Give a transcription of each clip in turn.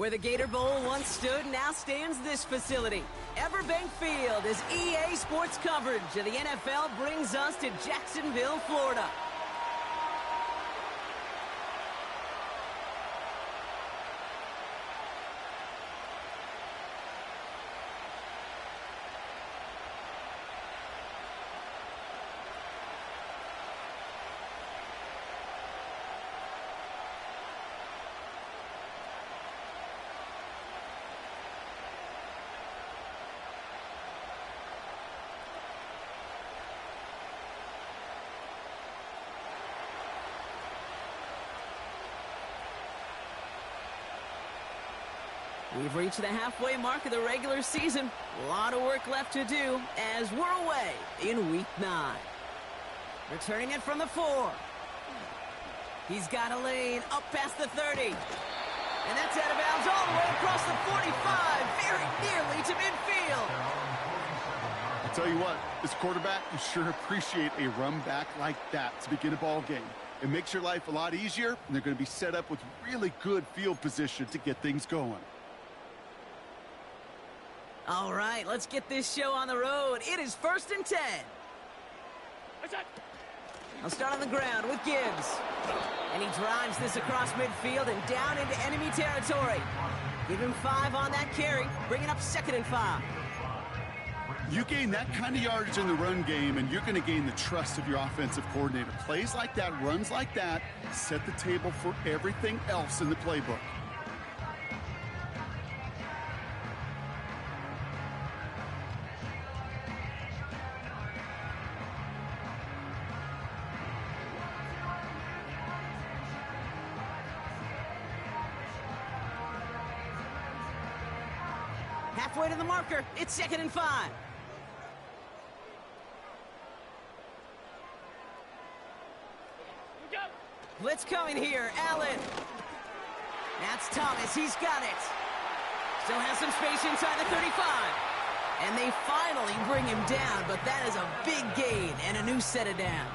Where the Gator Bowl once stood, now stands this facility. Everbank Field, as EA Sports coverage of the NFL brings us to Jacksonville, Florida. We've reached the halfway mark of the regular season. A lot of work left to do as we're away in Week 9. Returning it from the 4. He's got a lane up past the 30. And that's out of bounds all the way across the 45, very nearly to midfield. I'll tell you what, as quarterback, you sure appreciate a run back like that to begin a ball game. It makes your life a lot easier, and they're going to be set up with really good field position to get things going. All right, let's get this show on the road. It is 1st and 10. I'll start on the ground with Gibbs. And he drives this across midfield and down into enemy territory. Give him 5 on that carry, bringing up 2nd and 5. You gain that kind of yardage in the run game, and you're going to gain the trust of your offensive coordinator. Plays like that, runs like that, set the table for everything else in the playbook. halfway to the marker. It's 2nd and 5. Blitz coming here. Allen. That's Thomas. He's got it. Still has some space inside the 35. And they finally bring him down, but that is a big gain and a new set of downs.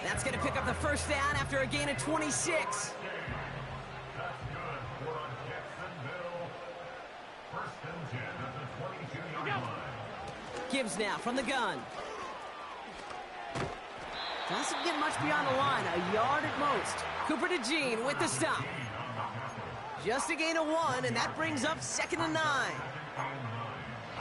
That's going to pick up the first down after a gain of 26. Gibbs now from the gun. Doesn't get much beyond the line, a yard at most. Cooper to Jean with the stop. Just a gain of 1, and that brings up 2nd and 9.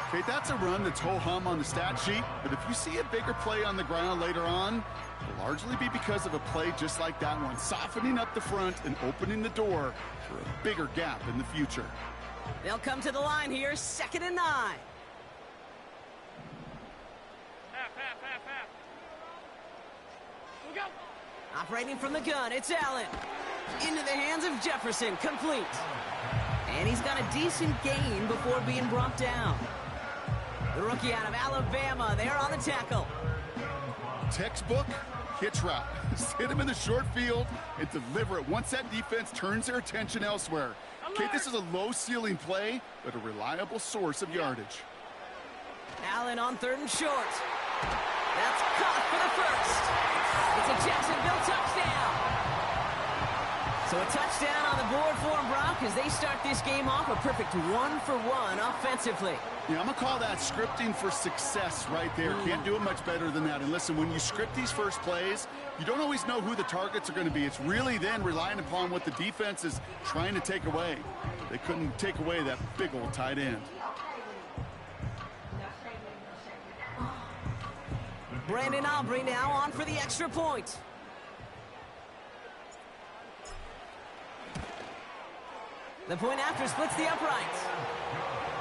Okay, that's a run that's ho-hum on the stat sheet, but if you see a bigger play on the ground later on, it'll largely be because of a play just like that one, softening up the front and opening the door for a bigger gap in the future. They'll come to the line here, 2nd and 9. Operating from the gun, it's Allen. Into the hands of Jefferson, complete. And he's got a decent gain before being brought down. The rookie out of Alabama, there on the tackle. Textbook hitch route. Just hit him in the short field and deliver it once that defense turns their attention elsewhere. Okay, this is a low-ceiling play, but a reliable source of yardage. Allen on 3rd and short. That's caught for the first. It's a Jacksonville touchdown. So a touchdown on the board for them, Brock, as they start this game off a perfect 1-for-1 offensively. Yeah, I'm going to call that scripting for success right there. Can't do it much better than that. And listen, when you script these first plays, you don't always know who the targets are going to be. It's really then relying upon what the defense is trying to take away. They couldn't take away that big old tight end. Brandon Aubrey now on for the extra point. The point after splits the uprights.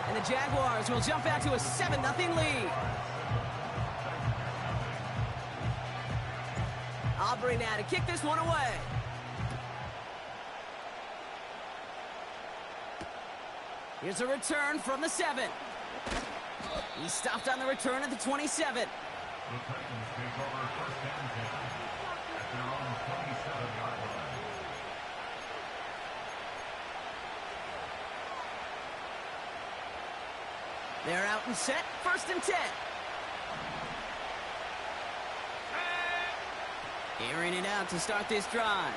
And the Jaguars will jump out to a 7-0 lead. Aubrey now to kick this one away. Here's a return from the 7. He stopped on the return at the 27. The Titans take over 1st and 10 at their own 27-yard line. They're out and set. 1st and 10. Airing it out to start this drive.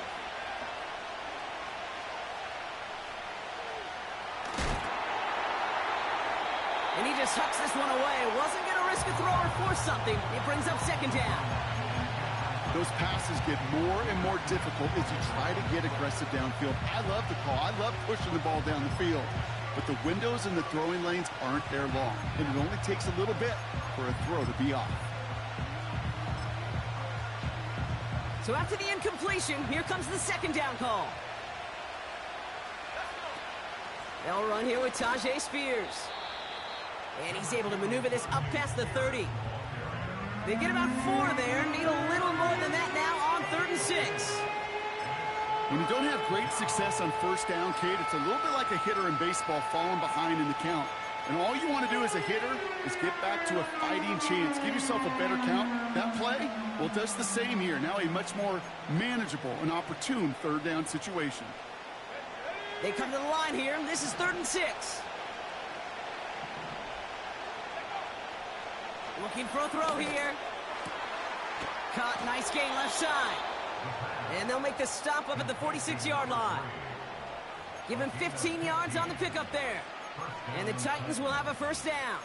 And he just hucks this one away. Wasn't going to risk a throw or force something. It brings up 2nd down. Those passes get more and more difficult as you try to get aggressive downfield. I love the call. I love pushing the ball down the field. But the windows in the throwing lanes aren't there long. And it only takes a little bit for a throw to be off. So after the incompletion, here comes the 2nd down call. They'll run here with Tajay Spears. And he's able to maneuver this up past the 30. They get about 4 there. Need a little more than that now on 3rd and 6. When you don't have great success on 1st down, Kate, it's a little bit like a hitter in baseball falling behind in the count. And all you want to do as a hitter is get back to a fighting chance. Give yourself a better count. That play, well, it does the same here. Now a much more manageable and opportune 3rd down situation. They come to the line here. This is 3rd and 6. Looking for a throw here. Caught, nice gain left side. And they'll make the stop up at the 46-yard line. Give him 15 yards on the pickup there. And the Titans will have a 1st down.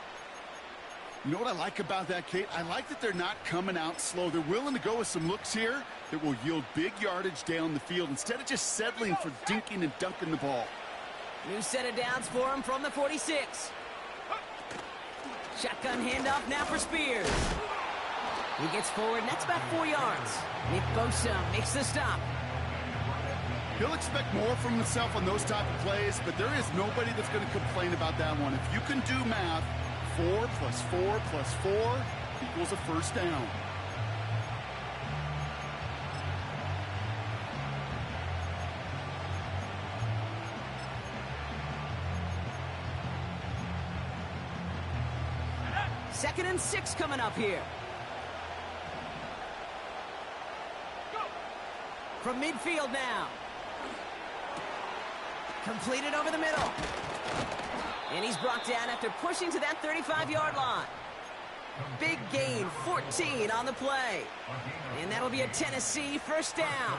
You know what I like about that, Kate? I like that they're not coming out slow. They're willing to go with some looks here that will yield big yardage down the field instead of just settling for dinking and dunking the ball. New set of downs for him from the 46. Shotgun handoff now for Spears. He gets forward, and that's about 4 yards. Nick Bosa makes the stop. He'll expect more from himself on those type of plays, but there is nobody that's going to complain about that one. If you can do math, 4 plus 4 plus 4 equals a 1st down. 2nd and 6 coming up here. From midfield now. Completed over the middle. And he's brought down after pushing to that 35-yard line. Big gain, 14 on the play. And that'll be a Tennessee first down.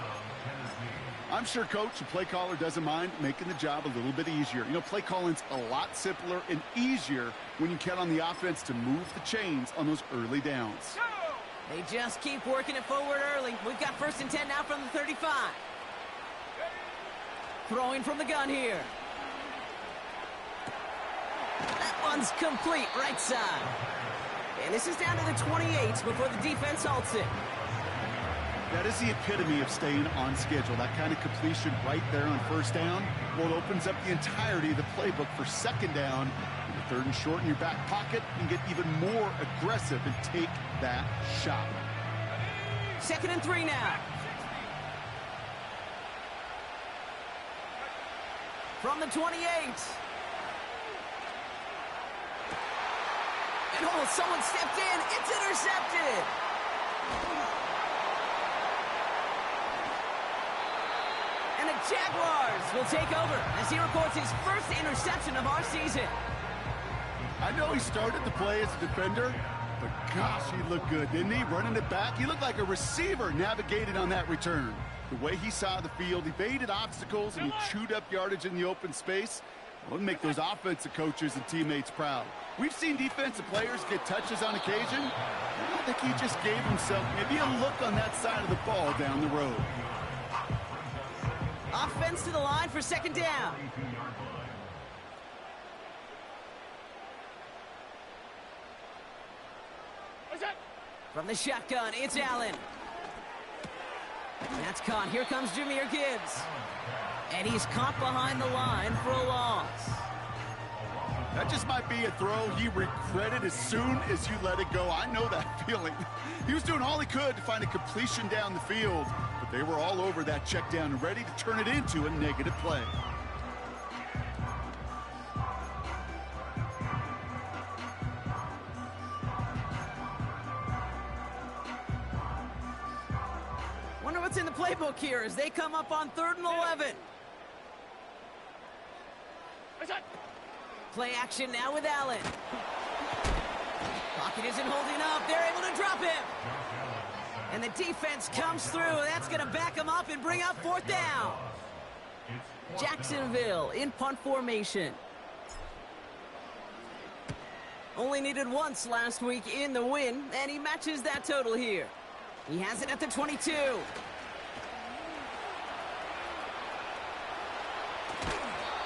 I'm sure Coach, the play caller, doesn't mind making the job a little bit easier. You know, play calling's a lot simpler and easier when you count on the offense to move the chains on those early downs. They just keep working it forward early. We've got 1st and 10 now from the 35. Throwing from the gun here. That one's complete, right side. And this is down to the 28 before the defense halts it. That is the epitome of staying on schedule. That kind of completion right there on 1st down. Well, it opens up the entirety of the playbook for 2nd down. The 3rd and short in your back pocket, and get even more aggressive and take that shot. 2nd and 3 now. From the 28. And oh, someone stepped in. It's intercepted. And the Jaguars will take over as he records his 1st interception of our season. I know he started the play as a defender, but gosh, he looked good, didn't he? Running it back, he looked like a receiver navigating on that return. The way he saw the field, he evaded obstacles, and he chewed up yardage in the open space. It would make those offensive coaches and teammates proud. We've seen defensive players get touches on occasion. I think he just gave himself maybe a look on that side of the ball down the road. Offense to the line for 2nd down. From the shotgun, it's Allen. That's caught. Here comes Jahmyr Gibbs. And he's caught behind the line for a loss. That just might be a throw he regretted as soon as you let it go. I know that feeling. He was doing all he could to find a completion down the field, but they were all over that check down and ready to turn it into a negative play. Wonder what's in the playbook here as they come up on 3rd and 11. Play action now with Allen. Pocket isn't holding up. They're able to drop him. And the defense comes through. That's going to back him up and bring up 4th down. Jacksonville in punt formation. Only needed once last week in the win, and he matches that total here. He has it at the 22.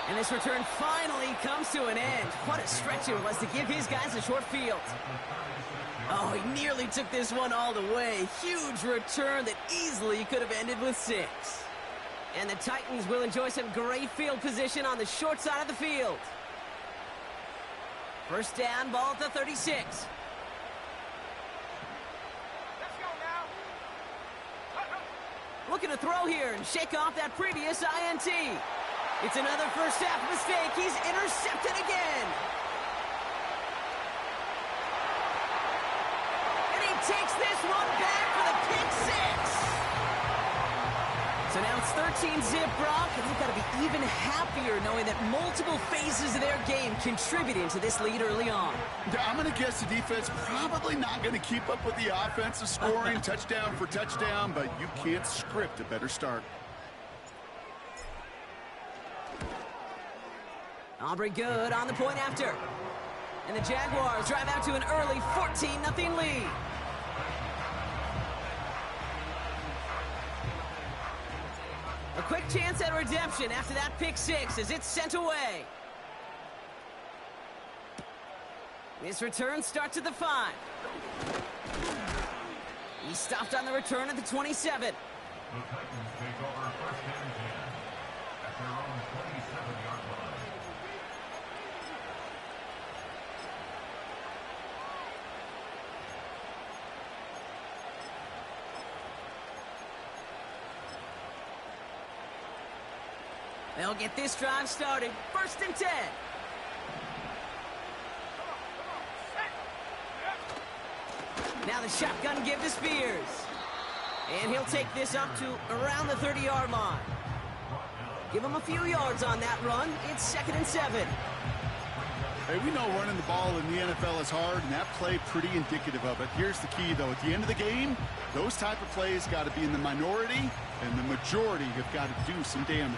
And this return finally comes to an end. What a stretch it was to give his guys a short field. Oh, he nearly took this one all the way. Huge return that easily could have ended with 6. And the Titans will enjoy some great field position on the short side of the field. 1st down, ball at the 36. Looking to throw here and shake off that previous INT. It's another first half mistake. He's intercepted again. And he takes this one back for the pick 6. So now it's 13-zip, Brock, and they've got to be even happier knowing that multiple phases of their game contributing to this lead early on. I'm going to guess the defense probably not going to keep up with the offensive scoring touchdown for touchdown, but you can't script a better start. Aubrey good on the point after. And the Jaguars drive out to an early 14-0 lead. A quick chance at redemption after that pick 6 as it's sent away. This return starts at the 5. He stopped on the return at the 27. The Titans take over 1st and 10 at their own 27-yard line. They'll get this drive started. 1st and 10. Now the shotgun give to Spears. And he'll take this up to around the 30-yard line. Give him a few yards on that run. It's 2nd and 7. Hey, we know running the ball in the NFL is hard, and that play pretty indicative of it. Here's the key, though. At the end of the game, those type of plays got to be in the minority, and the majority have got to do some damage.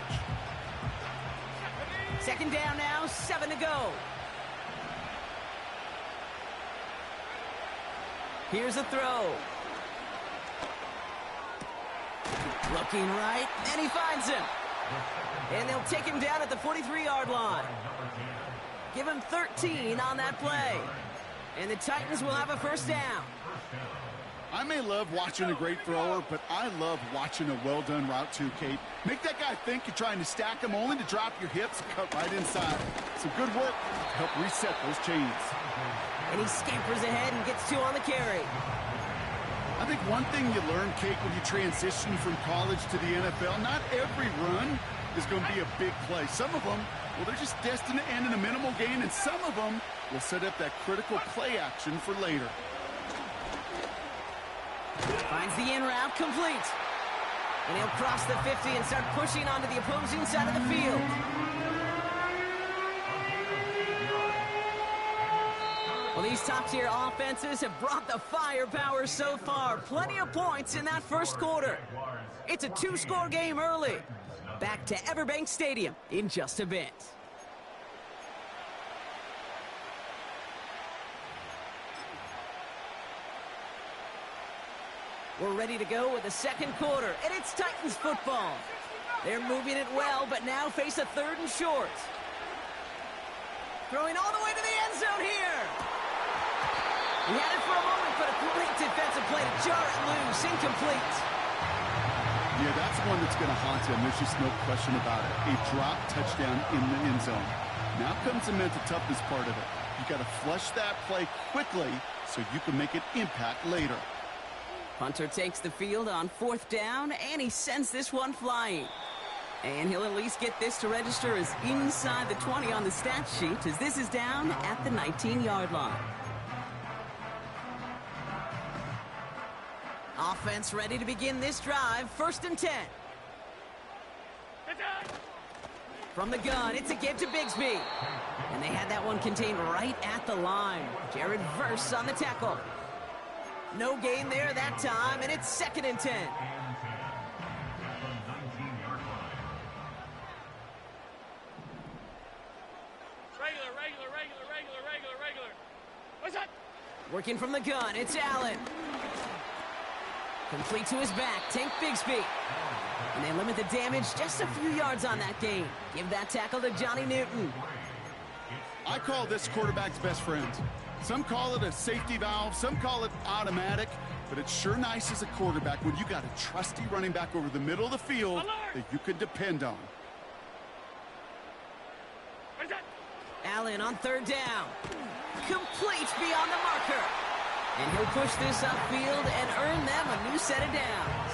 2nd down now, 7 to go. Here's a throw. Looking right, and he finds him. And they'll take him down at the 43-yard line. Give him 13 on that play. And the Titans will have a 1st down. I may love watching a great thrower, but I love watching a well-done route too, Kate. Make that guy think you're trying to stack him only to drop your hips and cut right inside. Some good work to help reset those chains. And he scampers ahead and gets 2 on the carry. I think one thing you learn, Kate, when you transition from college to the NFL, not every run is going to be a big play. Some of them, well, they're just destined to end in a minimal gain, and some of them will set up that critical play action for later. Finds the in route complete. And he'll cross the 50 and start pushing onto the opposing side of the field. Well, these top-tier offenses have brought the firepower so far. Plenty of points in that 1st quarter. It's a 2-score game early. Back to Everbank Stadium in just a bit. We're ready to go with the 2nd quarter, and it's Titans football. They're moving it well, but now face a 3rd and short. Throwing all the way to the end zone here. He had it for a moment, but a great defensive play to jar it loose. Incomplete. Yeah, that's one that's going to haunt him. There's just no question about it. A drop touchdown in the end zone. Now comes the mental toughness part of it. You got to flush that play quickly so you can make an impact later. Hunter takes the field on 4th down, and he sends this one flying. And he'll at least get this to register as inside the 20 on the stat sheet, as this is down at the 19-yard line. Offense ready to begin this drive. 1st and 10. From the gun, it's a give to Bigsby. And they had that one contained right at the line. Jared Verse on the tackle. No gain there that time, and it's 2nd and 10. Regular. What's that? Working from the gun, it's Allen. Complete to his back, Tank Bigsby. And they limit the damage just a few yards on that gain. Give that tackle to Johnny Newton. I call this quarterback's best friend. Some call it a safety valve, some call it automatic, but it's sure nice as a quarterback when you got a trusty running back over the middle of the field that you can depend on. Allen on 3rd down. Complete beyond the marker. And he'll push this upfield and earn them a new set of downs.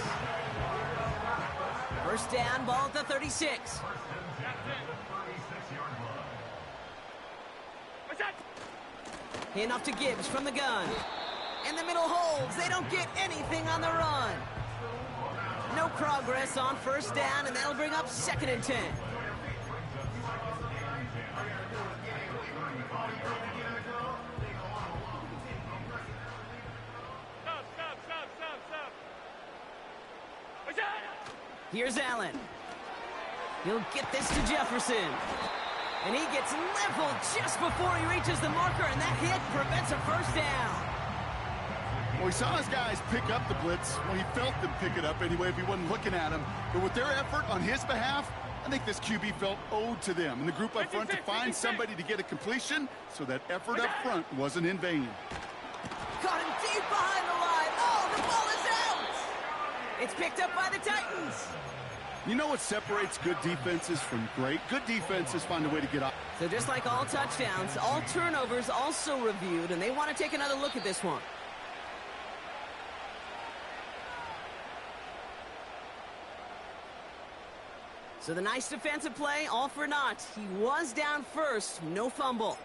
1st down, ball at the 36. Handoff to Gibbs from the gun. And the middle holds. They don't get anything on the run. No progress on 1st down, and that'll bring up 2nd and 10. Here's Allen. He'll get this to Jefferson. And he gets leveled just before he reaches the marker, and that hit prevents a 1st down. Well, he saw his guys pick up the blitz. Well, he felt them pick it up anyway if he wasn't looking at him. But with their effort on his behalf, I think this QB felt owed to them and the group up front to find somebody to get a completion, so that effort up front wasn't in vain. Caught him deep behind the line. Oh, the ball is out! It's picked up by the Titans. You know what separates good defenses from great? Good defenses find a way to get up. So just like all touchdowns, all turnovers also reviewed, and they want to take another look at this one. So the nice defensive play, all for naught. He was down first, no fumble.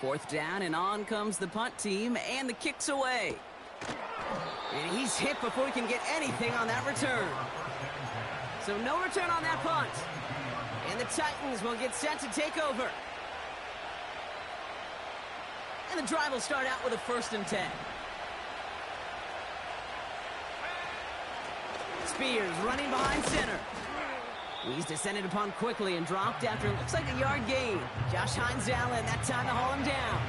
Fourth down, and on comes the punt team, and the kick's away. And he's hit before he can get anything on that return. So no return on that punt. And the Titans will get set to take over. And the drive will start out with a 1st and 10. Spears running behind center. He's descended upon quickly and dropped after it looks like a yard gain. Josh Hines Allen, that time to haul him down.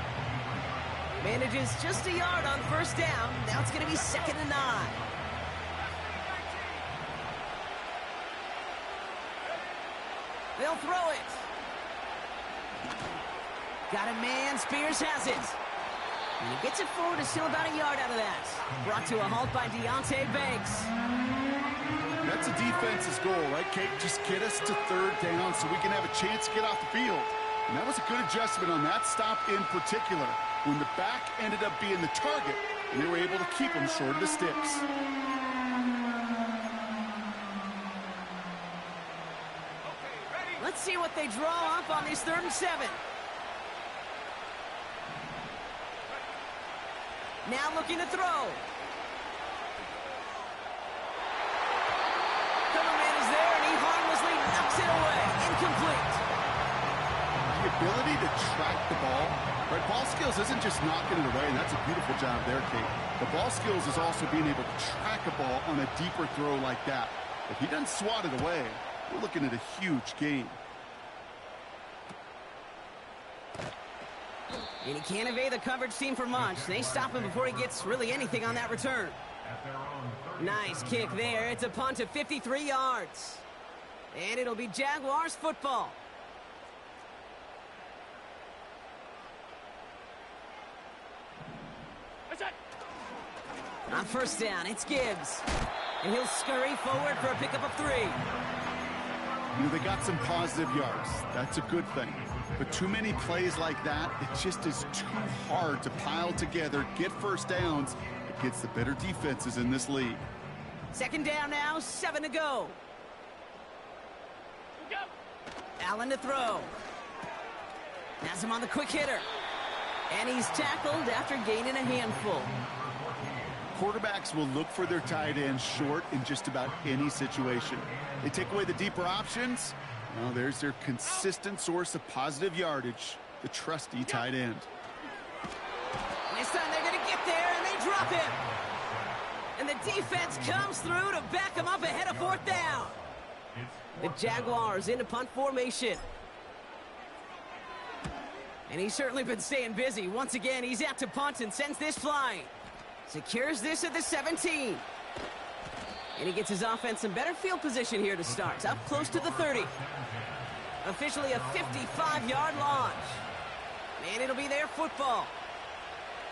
Manages just a yard on 1st down. Now it's going to be 2nd and 9. They'll throw it. Got a man. Spears has it. And he gets it forward. It's still about a yard out of that. Brought to a halt by Deonte Banks. That's a defense's goal, right, Kate? Just get us to 3rd down so we can have a chance to get off the field. And that was a good adjustment on that stop in particular, when the back ended up being the target, and they were able to keep him short of the sticks. Let's see what they draw up on this 3rd and 7. Now looking to throw. Coverman is there, and he harmlessly knocks it away. Incomplete. The ability to track the ball, right? Ball skills isn't just knocking it away, and that's a beautiful job there, Kate. The ball skills is also being able to track a ball on a deeper throw like that. If he doesn't swat it away, we're looking at a huge gain. And he can't evade the coverage team for much. They stop him before he gets really anything on that return. Nice kick there. It's a punt of 53 yards. And it'll be Jaguars football. On 1st down, it's Gibbs. And he'll scurry forward for a pickup of 3. You know, they got some positive yards. That's a good thing. But too many plays like that, it just is too hard to pile together, get 1st downs against the better defenses in this league. 2nd down now, 7 to go. Allen to throw. Has him on the quick hitter. And he's tackled after gaining a handful. Quarterbacks will look for their tight ends short in just about any situation. They take away the deeper options. Well, there's their consistent source of positive yardage, the trusty tight end. And this time they're going to get there, and they drop him. And the defense comes through to back him up ahead of 4th down. The Jaguars into punt formation. And he's certainly been staying busy. Once again, he's out to punt and sends this flying. Secures this at the 17. And he gets his offense in better field position here to start. It's up close to the 30. Officially a 55-yard launch. And it'll be their football.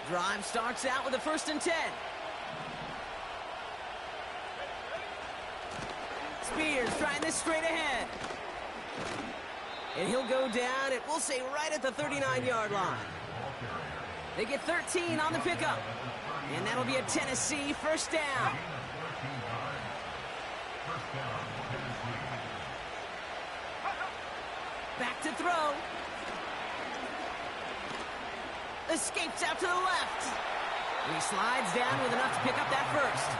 Drive starts out with a 1st and 10. Spears trying this straight ahead. And he'll go down, and we'll say right at the 39-yard line. They get 13 on the pickup. And that'll be a Tennessee 1st down. Back to throw. Escapes out to the left. And he slides down with enough to pick up that 1st.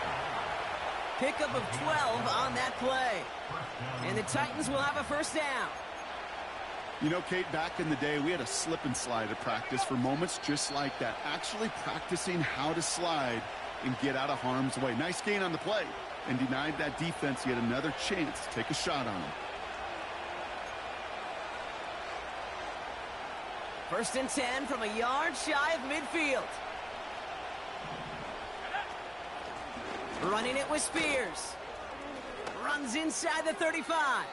Pickup of 12 on that play. And the Titans will have a 1st down. You know, Kate, back in the day, we had a slip and slide at practice for moments just like that. Actually practicing how to slide and get out of harm's way. Nice gain on the play, and denied that defense yet another chance to take a shot on him. 1st and 10 from a yard shy of midfield. Running it with Spears. Runs inside the 35.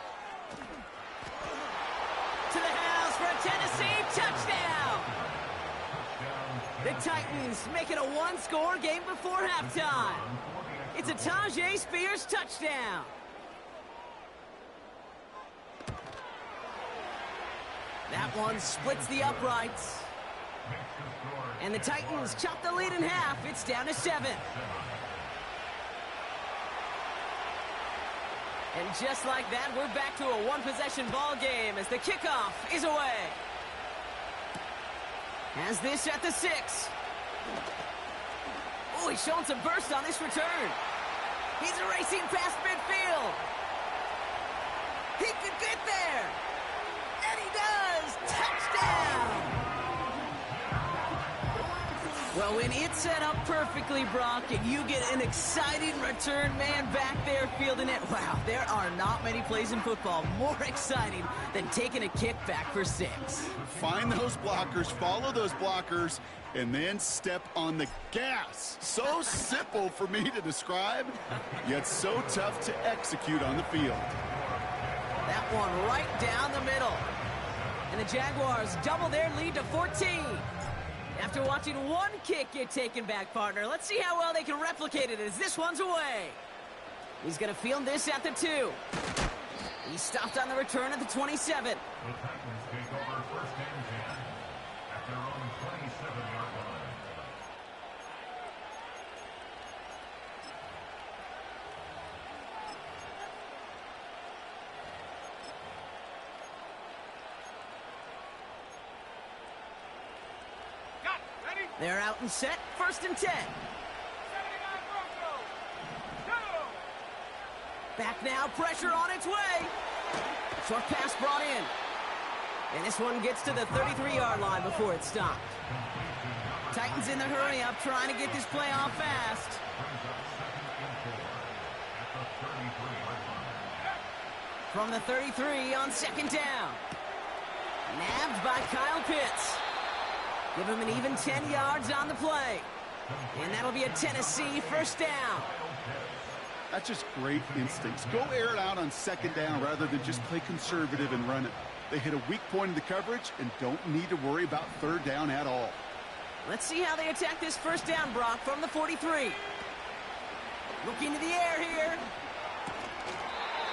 To the house for a Tennessee touchdown. The Titans make it a 1-score game before halftime. It's a Tajay Spears touchdown. That one splits the uprights. And the Titans chop the lead in half. It's down to 7. And just like that, we're back to a one-possession ball game as the kickoff is away. Has this at the 6. Oh, he's showing some burst on this return. He's racing past midfield. He could get there. And he does. Touchdown. Well, when it's set up perfectly, Brock, and you get an exciting return man back there fielding it, wow, there are not many plays in football more exciting than taking a kick back for 6. Find those blockers, follow those blockers, and then step on the gas. So simple for me to describe, yet so tough to execute on the field. That one right down the middle. And the Jaguars double their lead to 14. After watching one kick get taken back, partner, let's see how well they can replicate it as this one's away. He's going to field this at the 2. He stopped on the return at the 27. The Titans take over first and 10 at their own 27-yard line. They're out and set, first and 10. Back now, pressure on its way. Short pass brought in. And this one gets to the 33-yard line before it stopped. Titans in the hurry up, trying to get this play off fast. From the 33 on second down. Nabbed by Kyle Pitts. Give him an even 10 yards on the play. And that'll be a Tennessee first down. That's just great instincts. Go air it out on second down rather than just play conservative and run it. They hit a weak point in the coverage and don't need to worry about third down at all. Let's see how they attack this first down, Brock, from the 43. Looking to the air here.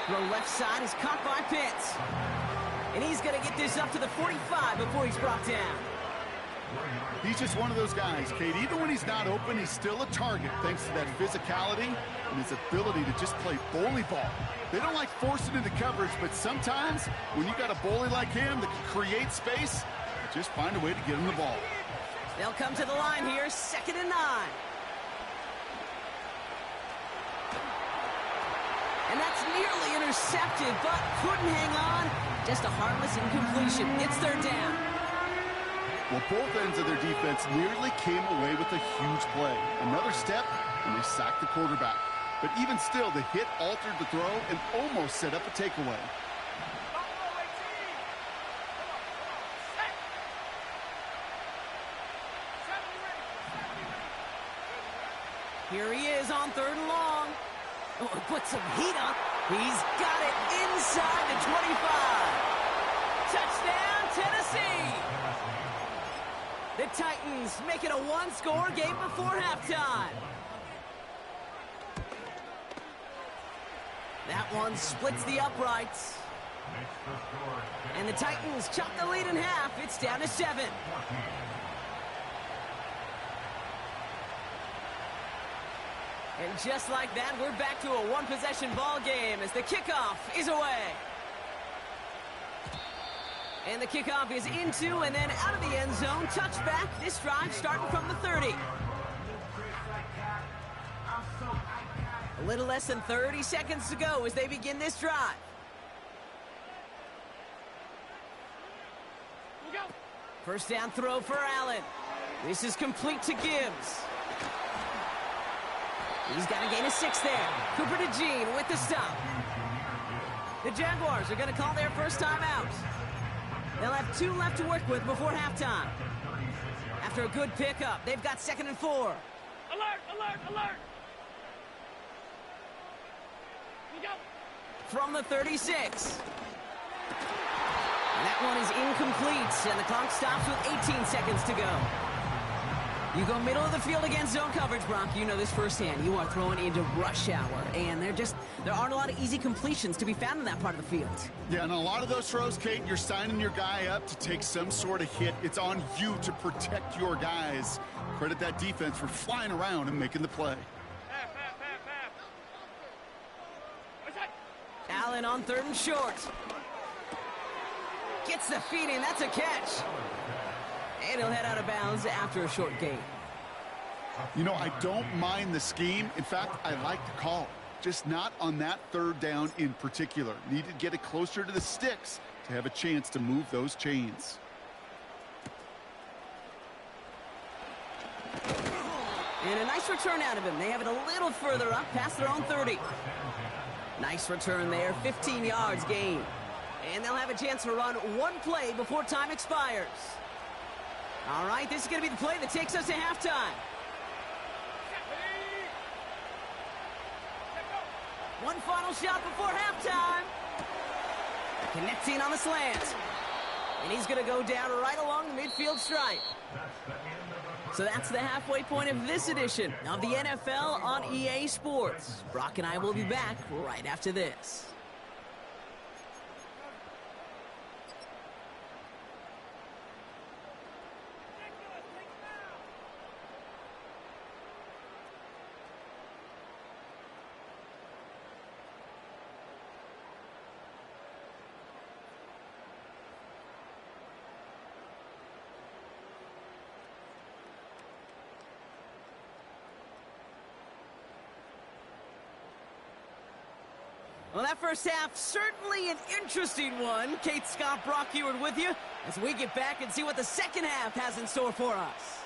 Throw left side is caught by Pitts. And he's going to get this up to the 45 before he's brought down. He's just one of those guys, Kate. Even when he's not open, he's still a target thanks to that physicality and his ability to just play bully ball. They don't like forcing into coverage, but sometimes when you got a bully like him that can create space, just find a way to get him the ball. They'll come to the line here, second and 9. And that's nearly intercepted, but couldn't hang on. Just a harmless incompletion. It's third down. Well, both ends of their defense nearly came away with a huge play. Another step, and they sacked the quarterback. But even still, the hit altered the throw and almost set up a takeaway. Here he is on third and long. Oh, put some heat on. He's got it inside the 25. Touchdown, Tennessee. The Titans make it a one-score game before halftime. That one splits the uprights. And the Titans chop the lead in half. It's down to 7. And just like that, we're back to a one-possession ball game as the kickoff is away. And the kickoff is into and then out of the end zone. Touchback. This drive starting from the 30. A little less than 30 seconds to go as they begin this drive. First down throw for Allen. This is complete to Gibbs. He's got a gain of 6 there. Cooper to Jean with the stop. The Jaguars are going to call their first time out. They'll have 2 left to work with before halftime. After a good pickup, they've got 2nd and 4. Alert, alert, alert! We go. From the 36. And that one is incomplete, and the clock stops with 18 seconds to go. You go middle of the field against zone coverage, Brock. You know this firsthand. You are throwing into rush hour, and there aren't a lot of easy completions to be found in that part of the field. Yeah, and a lot of those throws, Kate, you're signing your guy up to take some sort of hit. It's on you to protect your guys. Credit that defense for flying around and making the play. Allen on 3rd and short. Gets the feed in. That's a catch. And he'll head out of bounds after a short gain. You know, I don't mind the scheme. In fact, I like the call. Just not on that third down in particular. Need to get it closer to the sticks to have a chance to move those chains. And a nice return out of him. They have it a little further up past their own 30. Nice return there, 15 yards gain. And they'll have a chance to run one play before time expires. All right, this is going to be the play that takes us to halftime. One final shot before halftime. Connecting on the slant. And he's going to go down right along the midfield stripe. So that's the halfway point of this edition of the NFL on EA Sports. Brock and I will be back right after this. Well, that first half, certainly an interesting one. Kate, Scott, Brock Heward with you as we get back and see what the second half has in store for us.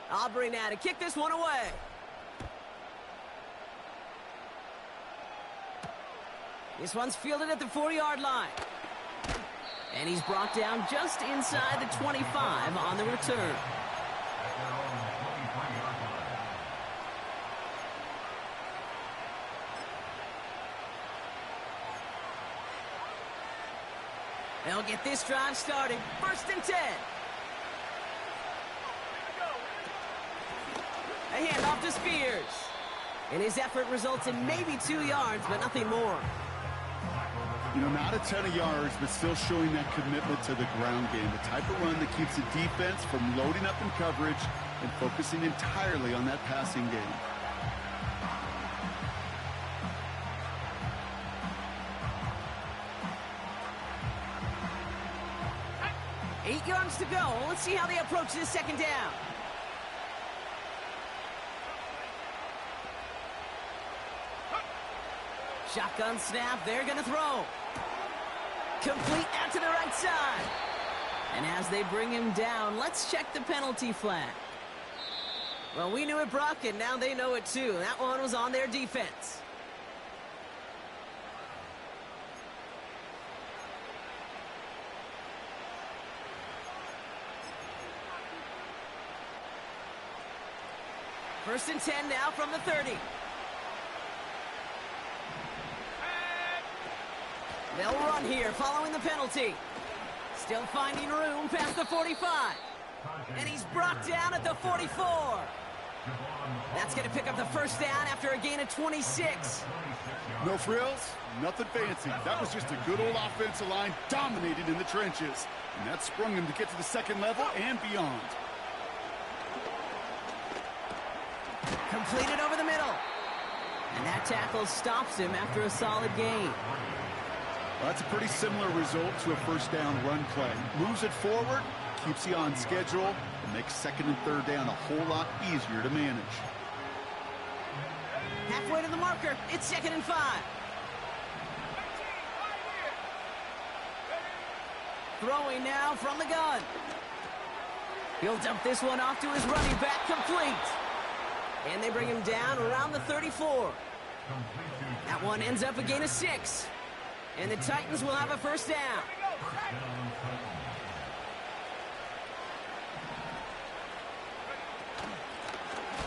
Aubrey now to kick this one away. This one's fielded at the 40-yard line. And he's brought down just inside the 25 on the return. They'll get this drive started. 1st and 10. A handoff to Spears. And his effort results in maybe 2 yards, but nothing more. You know, not a ton of yards, but still showing that commitment to the ground game. The type of run that keeps the defense from loading up in coverage and focusing entirely on that passing game. Eight yards to go. Let's see how they approach this second down. Shotgun snap, they're going to throw. Complete out to the right side. And as they bring him down, let's check the penalty flag. Well, we knew it, Brock, and now they know it too. That one was on their defense. First and 10 now from the 30. They'll run here following the penalty. Still finding room past the 45. And he's brought down at the 44. That's going to pick up the first down after a gain of 26. No frills, nothing fancy. That was just a good old offensive line dominating in the trenches. And that sprung him to get to the second level and beyond. Completed over the middle. And that tackle stops him after a solid gain. Well, that's a pretty similar result to a first down run play. Moves it forward, keeps you on schedule, and makes second and third down a whole lot easier to manage. Halfway to the marker, it's 2nd and 5. Throwing now from the gun. He'll dump this one off to his running back, complete. And they bring him down around the 34. That one ends up a gain of 6. And the Titans will have a first down.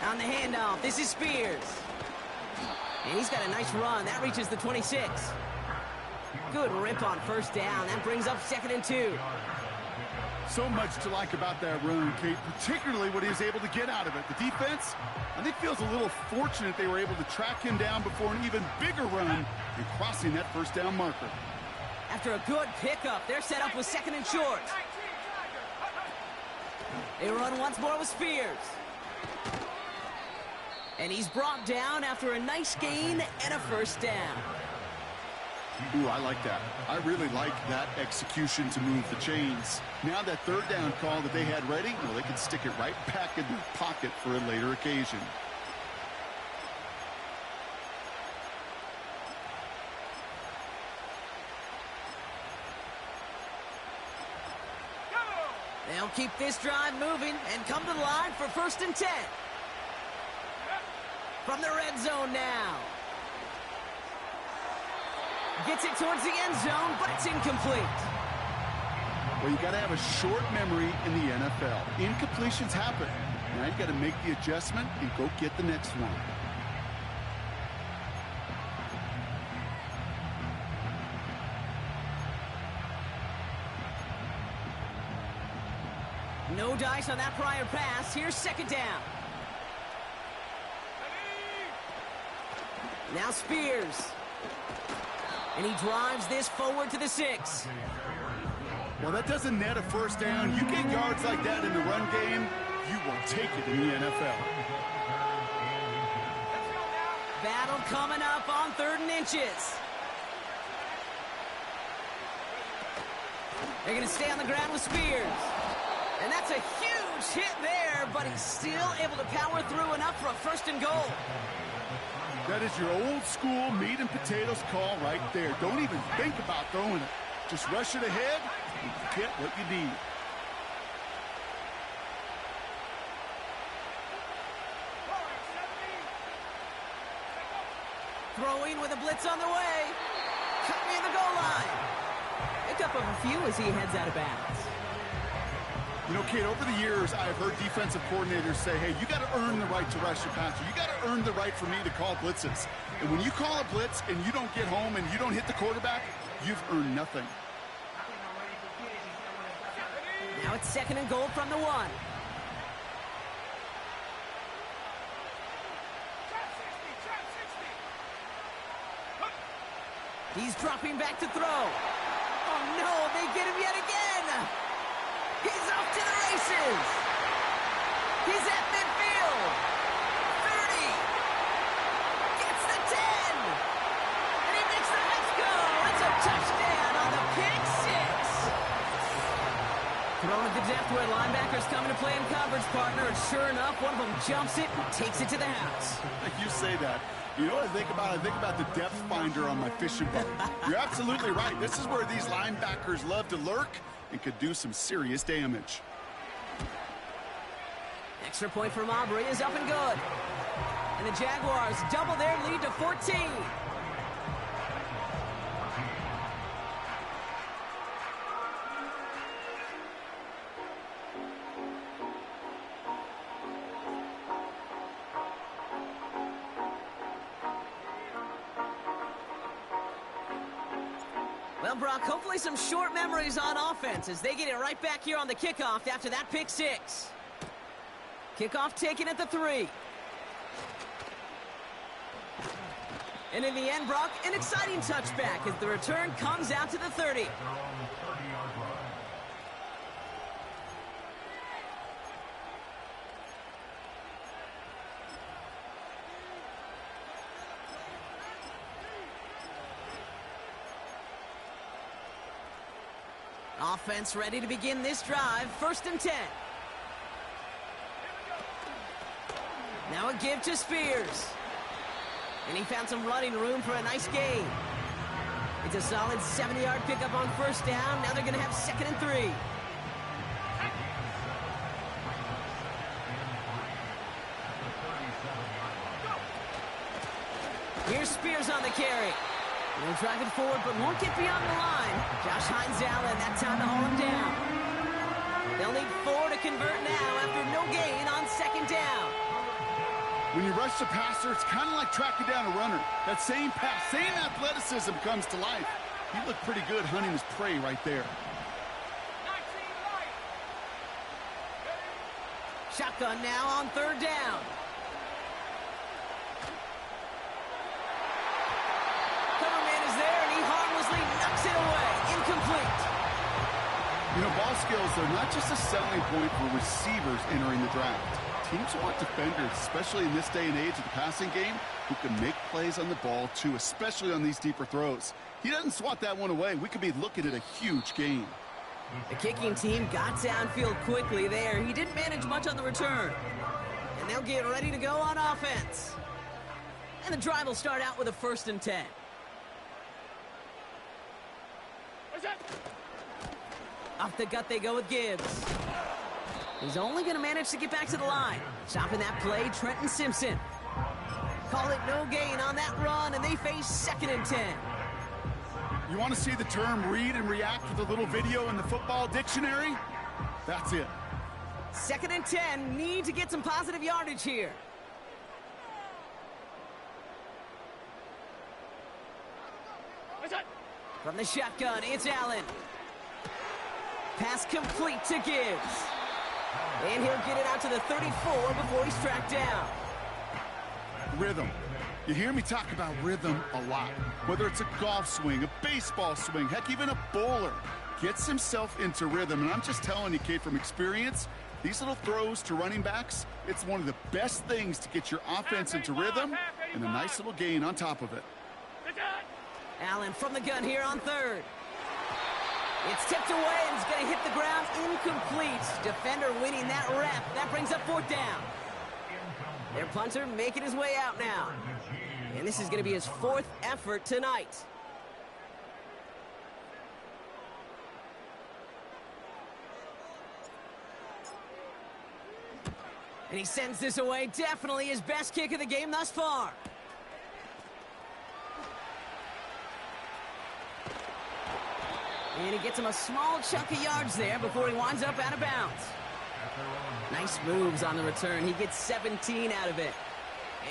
On the handoff, this is Spears. And he's got a nice run. That reaches the 26. Good rip on first down. That brings up 2nd and 2. So much to like about that run, Kate, particularly what he was able to get out of it. The defense, I think, feels a little fortunate they were able to track him down before an even bigger run and crossing that first down marker. After a good pickup, they're set up with second and short. They run once more with Spears. And he's brought down after a nice gain and a first down. Ooh, I like that. I really like that execution to move the chains. Now that third down call that they had ready, well, they can stick it right back in their pocket for a later occasion. They'll keep this drive moving and come to the line for 1st and 10. From the red zone now. Gets it towards the end zone, but it's incomplete. Well, you got to have a short memory in the NFL. Incompletions happen. Now you got to make the adjustment and go get the next one. No dice on that prior pass. Here's 2nd down. Now Spears. And he drives this forward to the 6. Well, that doesn't net a first down. You get yards like that in the run game, you will take it in the NFL. Battle coming up on 3rd and inches. They're going to stay on the ground with Spears. And that's a huge hit there, but he's still able to power through enough for a 1st and goal. That is your old school meat and potatoes call right there. Don't even think about throwing it. Just rush it ahead and get what you need. Throwing with a blitz on the way. Cut near the goal line. Pick up of a few as he heads out of bounds. You know, Kate, over the years, I've heard defensive coordinators say, hey, you got to earn the right to rush your passer. You got to earn the right for me to call blitzes. And when you call a blitz and you don't get home and you don't hit the quarterback, you've earned nothing. Now it's 2nd and goal from the 1. He's dropping back to throw. Oh, no, they get him yet again. He's off to the races. He's at midfield. 30. Gets the 10. And he makes the next go. It's a touchdown on the pick 6. Thrown at the depth where linebackers coming to play in coverage, partner. And sure enough, one of them jumps it and takes it to the house. You say that. You know what I think about? I think about the depth finder on my fishing boat. You're absolutely right. This is where these linebackers love to lurk and could do some serious damage. Extra point from Aubrey is up and good. And the Jaguars double their lead to 14. Well, Brock, hopefully some short memories on offense as they get it right back here on the kickoff after that pick 6. Kickoff taken at the 3. And in the end, Brock, an exciting touchback as the return comes out to the 30. Offense ready to begin this drive. 1st and 10. Now a give to Spears. And he found some running room for a nice gain. It's a solid 70-yard pickup on 1st down. Now they're going to have 2nd and 3. Here's Spears on the carry. They'll drive it forward, but won't get beyond the line. Josh Hines Allen, that time to haul him down. They'll need 4 to convert now after no gain on 2nd down. When you rush the passer, it's kind of like tracking down a runner. That same pass, same athleticism comes to life. He looked pretty good hunting his prey right there. Shotgun now on third down. Cover man is there, and he harmlessly knocks it away. Incomplete. You know, ball skills are not just a selling point for receivers entering the draft. Teams want defenders, especially in this day and age of the passing game, who can make plays on the ball, too, especially on these deeper throws. He doesn't swat that one away. We could be looking at a huge gain. The kicking team got downfield quickly there. He didn't manage much on the return. And they'll get ready to go on offense. And the drive will start out with a 1st and 10. What's that? Off the gut they go with Gibbs. He's only going to manage to get back to the line. Stopping that play, Trenton Simpson. Call it no gain on that run, and they face 2nd and 10. You want to see the term read and react with a little video in the football dictionary? That's it. 2nd and 10, need to get some positive yardage here. What's that? From the shotgun, it's Allen. Pass complete to Gibbs. And he'll get it out to the 34 before he's tracked down. Rhythm. You hear me talk about rhythm a lot. Whether it's a golf swing, a baseball swing, heck, even a bowler gets himself into rhythm. And I'm just telling you, Kate, from experience, these little throws to running backs, it's one of the best things to get your offense into rhythm and a nice little gain on top of it. Allen from the gun here on third. It's tipped away and it's going to hit the ground incomplete. Defender winning that rep. That brings up 4th down. Their punter making his way out now. And this is going to be his 4th effort tonight. And he sends this away. Definitely his best kick of the game thus far. And he gets him a small chunk of yards there before he winds up out of bounds. Nice moves on the return. He gets 17 out of it.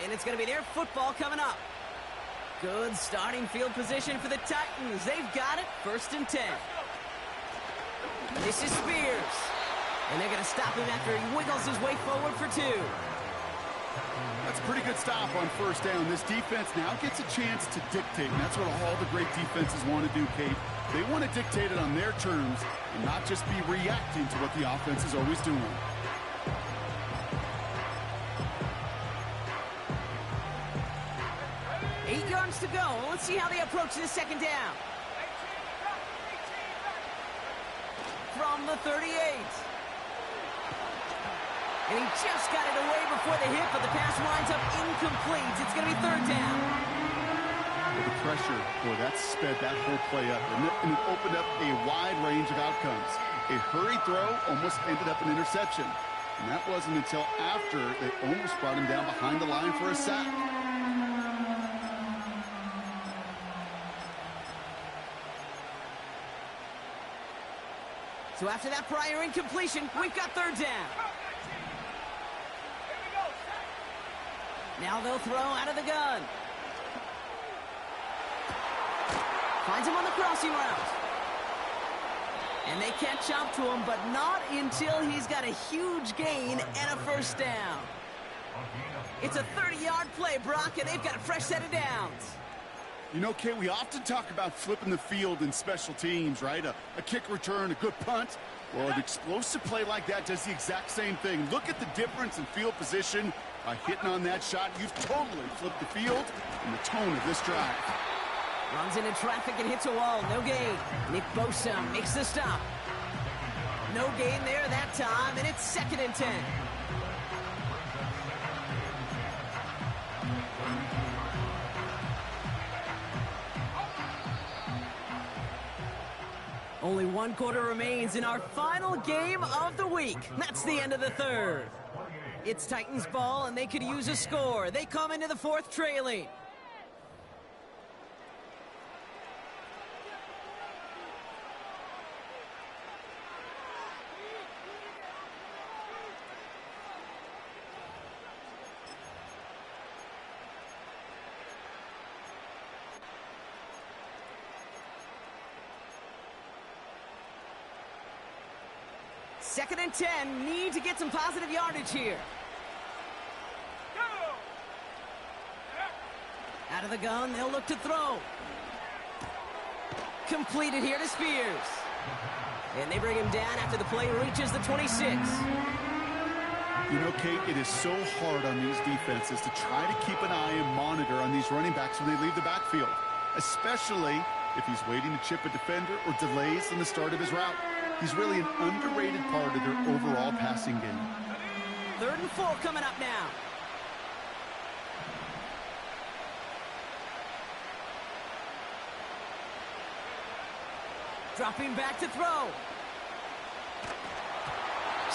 And it's going to be their football coming up. Good starting field position for the Titans. They've got it. 1st and 10. This is Spears. And they're going to stop him after he wiggles his way forward for 2. That's a pretty good stop on 1st down. This defense now gets a chance to dictate, and that's what all the great defenses want to do, Kate. They want to dictate it on their terms and not just be reacting to what the offense is always doing. Eight yards to go. Let's see how they approach this 2nd down. From the 38. And he just got it away before the hit, but the pass winds up incomplete. It's going to be 3rd down. With the pressure, boy, that sped that whole play up, and it opened up a wide range of outcomes. A hurried throw almost ended up an interception. And that wasn't until after they almost brought him down behind the line for a sack. So after that prior incompletion, we've got 3rd down. Now they'll throw out of the gun. Finds him on the crossing route. And they catch up to him, but not until he's got a huge gain and a 1st down. It's a 30-yard play, Brock, and they've got a fresh set of downs. You know, Kate, we often talk about flipping the field in special teams, right? A kick return, a good punt. Well, an explosive play like that does the exact same thing. Look at the difference in field position. By hitting on that shot, you've totally flipped the field and the tone of this drive. Runs into traffic and hits a wall. No gain. Nick Bosa makes the stop. No gain there that time, and it's 2nd and 10. Only 1 quarter remains in our final game of the week. That's the end of the 3rd. It's Titans ball, and they could use a score. They come into the 4th trailing. 2nd and 10. Need to get some positive yardage here. Out of the gun, they'll look to throw. Completed here to Spears. And they bring him down after the play reaches the 26. You know, Kate, it is so hard on these defenses to try to keep an eye and monitor on these running backs when they leave the backfield, especially if he's waiting to chip a defender or delays in the start of his route. He's really an underrated part of their overall passing game. 3rd and 4 coming up now. Dropping back to throw.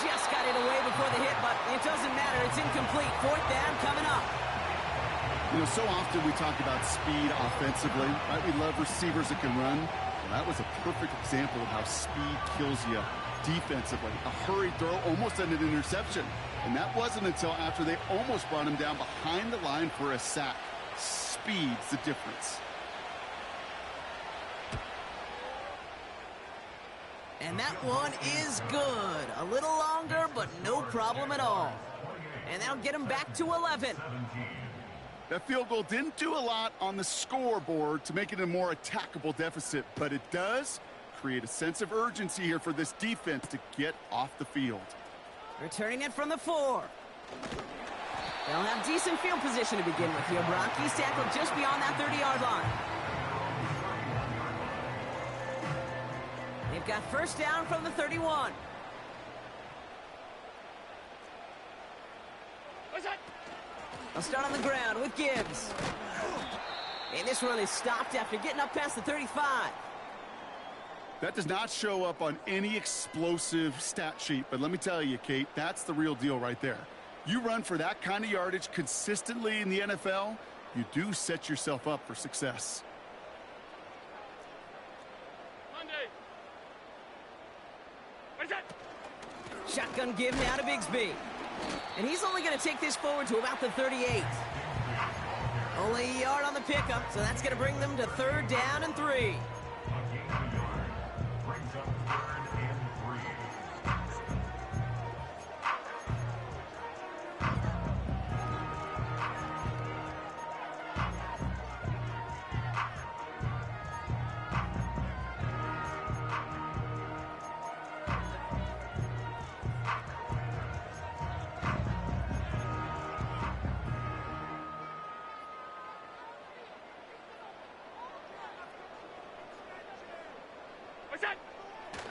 Just got it away before the hit, but it doesn't matter. It's incomplete. 4th down coming up. You know, so often we talk about speed offensively, right? We love receivers that can run. Well, that was a perfect example of how speed kills you defensively. A hurried throw almost ended an interception. And that wasn't until after they almost brought him down behind the line for a sack. Speed's the difference. And that one is good. A little longer, but no problem at all. And that'll get him back to 11. That field goal didn't do a lot on the scoreboard to make it a more attackable deficit, but it does create a sense of urgency here for this defense to get off the field. Returning it from the 4. They'll have decent field position to begin with here, Brock. He's tackled just beyond that 30-yard line. They've got 1st down from the 31. They'll start on the ground with Gibbs. And this run is stopped after getting up past the 35. That does not show up on any explosive stat sheet, but let me tell you, Kate, that's the real deal right there. You run for that kind of yardage consistently in the NFL, you do set yourself up for success. Shotgun give now to Bigsby. And he's only going to take this forward to about the 38. Only a yard on the pickup, so that's going to bring them to 3rd down and 3.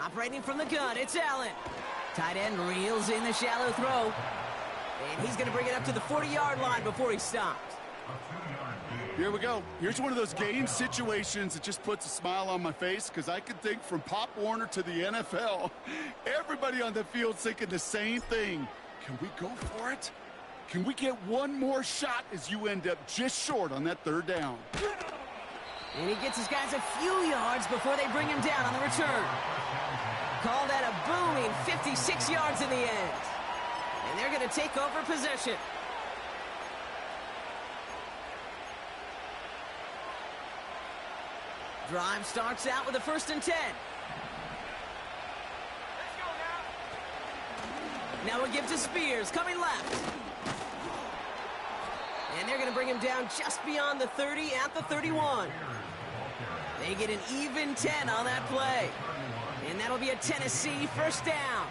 Operating from the gun, it's Allen. Tight end reels in the shallow throw. And he's going to bring it up to the 40-yard line before he stops. Here we go. Here's one of those game situations that just puts a smile on my face because I can think from Pop Warner to the NFL. Everybody on the field's thinking the same thing. Can we go for it? Can we get one more shot as you end up just short on that 3rd down? And he gets his guys a few yards before they bring him down on the return. Call that a booming 56 yards in the end. And they're going to take over possession. Drive starts out with a 1st and 10. Now we'll give to Spears, coming left. And they're going to bring him down just beyond the 30 at the 31. They get an even 10 on that play. And that'll be a Tennessee 1st down.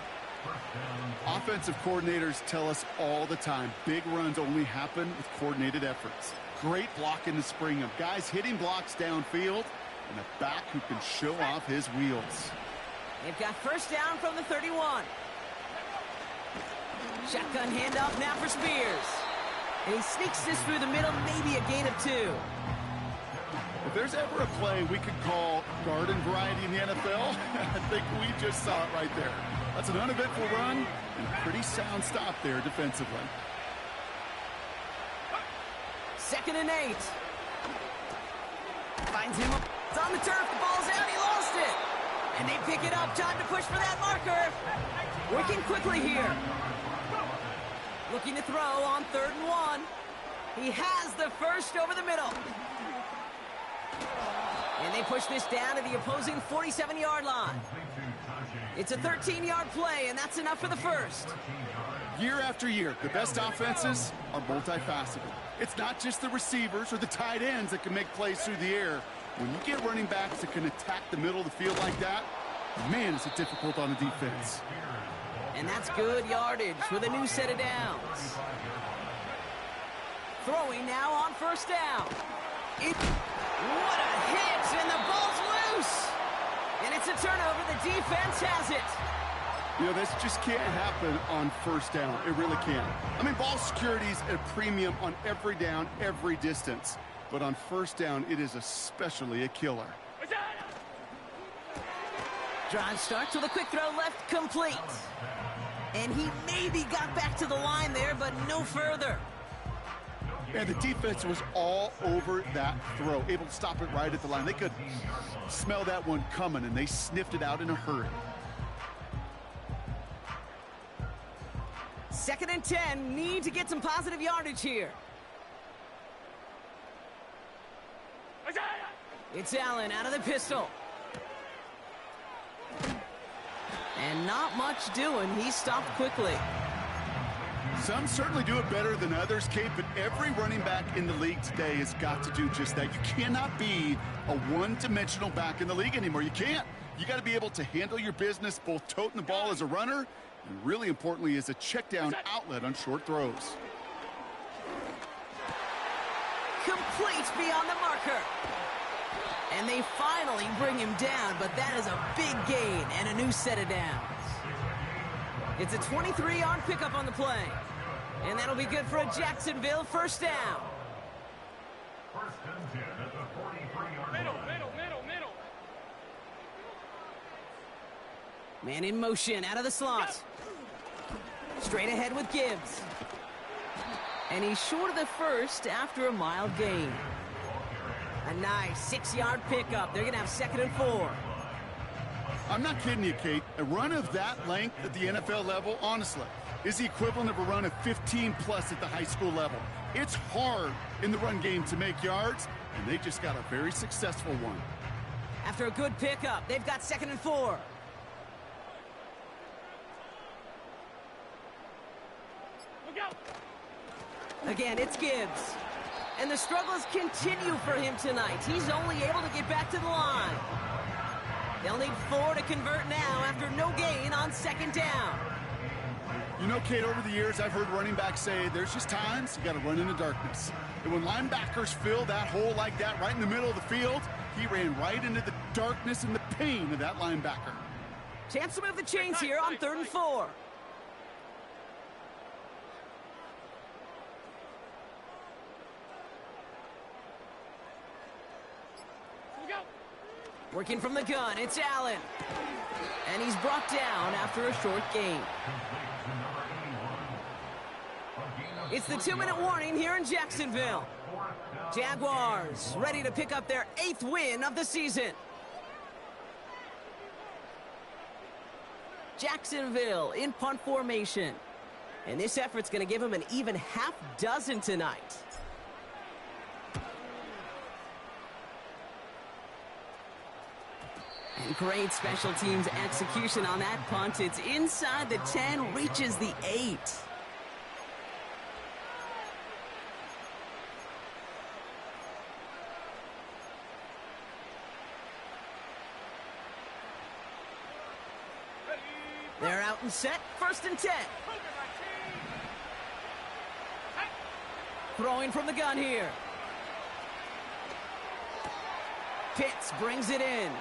Offensive coordinators tell us all the time, big runs only happen with coordinated efforts. Great blocking to spring them. Guys hitting blocks downfield, and a back who can show off his wheels. They've got 1st down from the 31. Shotgun handoff now for Spears. And he sneaks this through the middle, maybe a gain of 2. If there's ever a play we could call garden variety in the NFL, I think we just saw it right there. That's an uneventful run and a pretty sound stop there defensively. 2nd and 8. Finds him. It's on the turf. The ball's out. He lost it. And they pick it up. Time to push for that marker. Working quickly here. Looking to throw on 3rd and 1. He has the first over the middle. And And they push this down to the opposing 47-yard line. It's a 13-yard play, and that's enough for the first. Year after year, the best offenses are multifaceted. It's not just the receivers or the tight ends that can make plays through the air. When you get running backs that can attack the middle of the field like that, man, is it difficult on the defense. And that's good yardage with a new set of downs. Throwing now on first down. What a hit, and the ball's loose. And it's a turnover. The defense has it. You know, this just can't happen on first down. It really can't. I mean, ball security is a premium on every down, every distance. But on first down, it is especially a killer. Drive starts with a quick throw left, complete. And he maybe got back to the line there, but no further. And the defense was all over that throw, able to stop it right at the line. They could smell that one coming, and they sniffed it out in a hurry. 2nd and 10, need to get some positive yardage here. It's Allen out of the pistol. And not much doing. He stopped quickly. Some certainly do it better than others, Kate, but every running back in the league today has got to do just that. You cannot be a one-dimensional back in the league anymore. You can't. You got to be able to handle your business, both toting the ball as a runner, and really importantly, as a check-down outlet on short throws. Complete beyond the marker. And they finally bring him down, but that is a big gain and a new set of downs. It's a 23-yard pickup on the play. And that'll be good for a Jacksonville first down. First and 10 at the 43-yard line. Middle. Man in motion out of the slot. Straight ahead with Gibbs. And he's short of the first after a mild gain. A nice 6-yard pickup. They're going to have 2nd and 4. I'm not kidding you, Kate. A run of that length at the NFL level, honestly, is the equivalent of a run of 15-plus at the high school level. It's hard in the run game to make yards, and they just got a very successful one. After a good pickup, they've got 2nd and 4. Look out! Again, it's Gibbs. And the struggles continue for him tonight. He's only able to get back to the line. They'll need 4 to convert now after no gain on 2nd down. You know, Kate, over the years, I've heard running backs say there's just times you got to run in the darkness. And when linebackers fill that hole like that right in the middle of the field, he ran right into the darkness and the pain of that linebacker. Chance to move the chains here on 3rd and 4. Look out! Working from the gun, it's Allen. And he's brought down after a short gain. It's the 2-minute warning here in Jacksonville. Jaguars ready to pick up their 8th win of the season. Jacksonville in punt formation. And this effort's going to give them an even half dozen tonight. And great special teams execution on that punt. It's inside the 10, reaches the 8. They're out and set, 1st and 10. Throwing from the gun here. Pitts brings it in.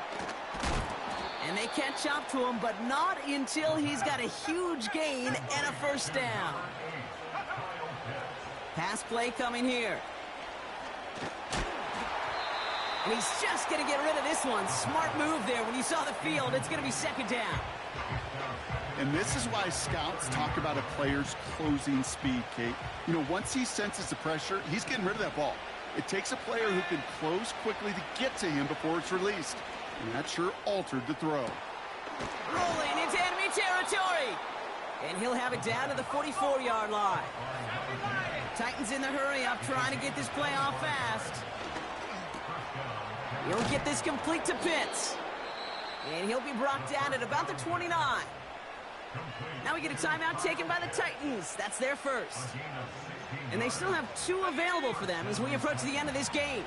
And they catch up to him, but not until he's got a huge gain and a first down. Pass play coming here. And he's just going to get rid of this one. Smart move there. When you saw the field, it's going to be 2nd down. And this is why scouts talk about a player's closing speed, Kate. You know, once he senses the pressure, he's getting rid of that ball. It takes a player who can close quickly to get to him before it's released. And that sure altered the throw. Rolling into enemy territory. And he'll have it down to the 44-yard line. Titans in the hurry up, trying to get this play off fast. He'll get this complete to Pitts. And he'll be brought down at about the 29. Now we get a timeout taken by the Titans. That's their first. And they still have 2 available for them as we approach the end of this game.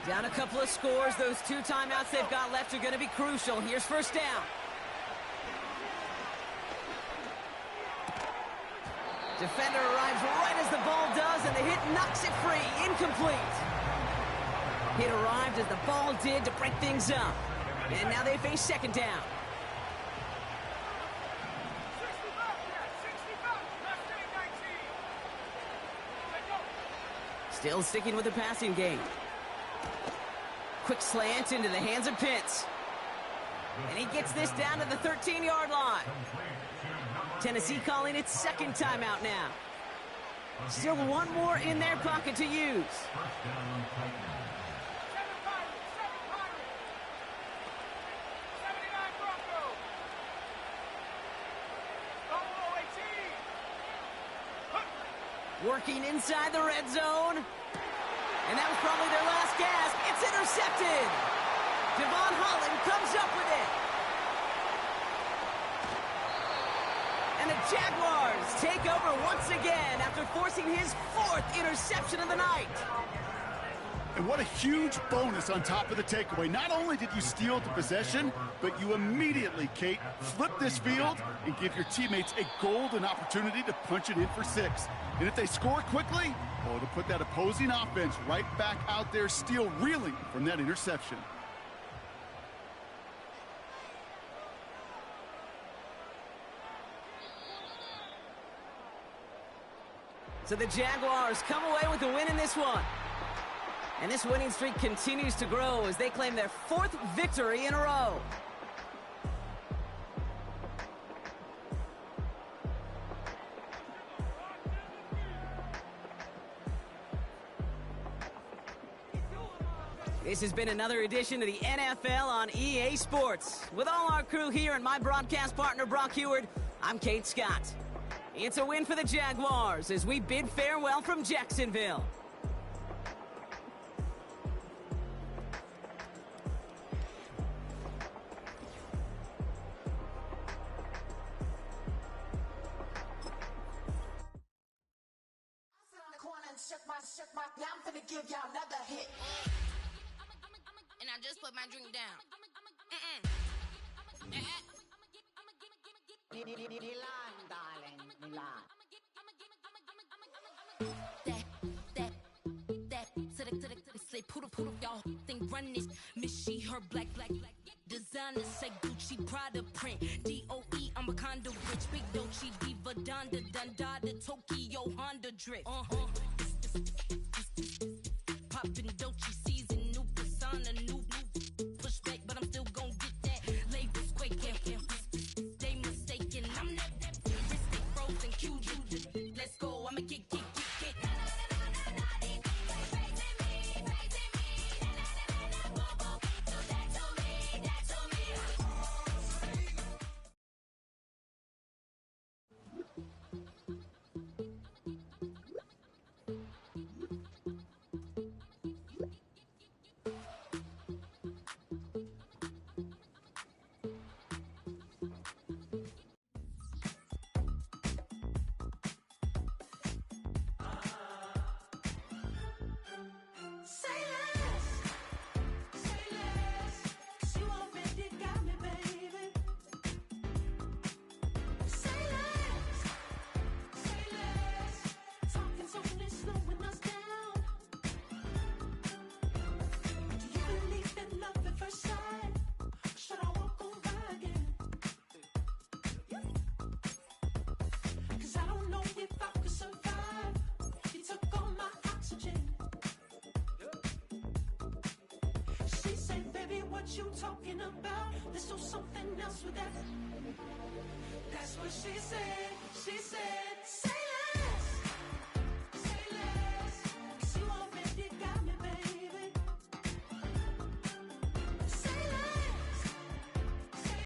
Down a couple of scores. Those 2 timeouts they've got left are going to be crucial. Here's first down. Defender arrives right as the ball does, and the hit knocks it free. Incomplete. Hit arrived as the ball did to break things up. And now they face second down. Still sticking with the passing game. Quick slant into the hands of Pitts. And he gets this down to the 13-yard line. Tennessee calling its second timeout now. Still 1 more in their pocket to use. Working inside the red zone. And that was probably their last gasp. It's intercepted. Devon Holland comes up with it. And the Jaguars take over once again after forcing his 4th interception of the night. And what a huge bonus on top of the takeaway. Not only did you steal the possession, but you immediately, Kate, flip this field and give your teammates a golden opportunity to punch it in for 6. And if they score quickly, well, to put that opposing offense right back out there, still reeling from that interception. So the Jaguars come away with a win in this one. And this winning streak continues to grow as they claim their 4th victory in a row. This has been another edition of the NFL on EA Sports. With all our crew here and my broadcast partner, Brock Heward, I'm Kate Scott. It's a win for the Jaguars as we bid farewell from Jacksonville. Now I'm finna give y'all another hit. And I just put my drink down. Milan, darling, Milan. Say poodle, y'all think run this. Miss she, her black. Designer say Gucci, Prada print. DOE, I'm a condo rich. Big Dolce, Diva, Donda, Dundada, Tokyo, Honda drip. Poppin' Dolce season, new persona, new pushback, but I'm still gon' get that. Labels quaking, they mistaken. I'm not that wrist, they frozen, QU. Let's go, I'ma get. What you talking about? Let's do something else with that. That's what she said. She said.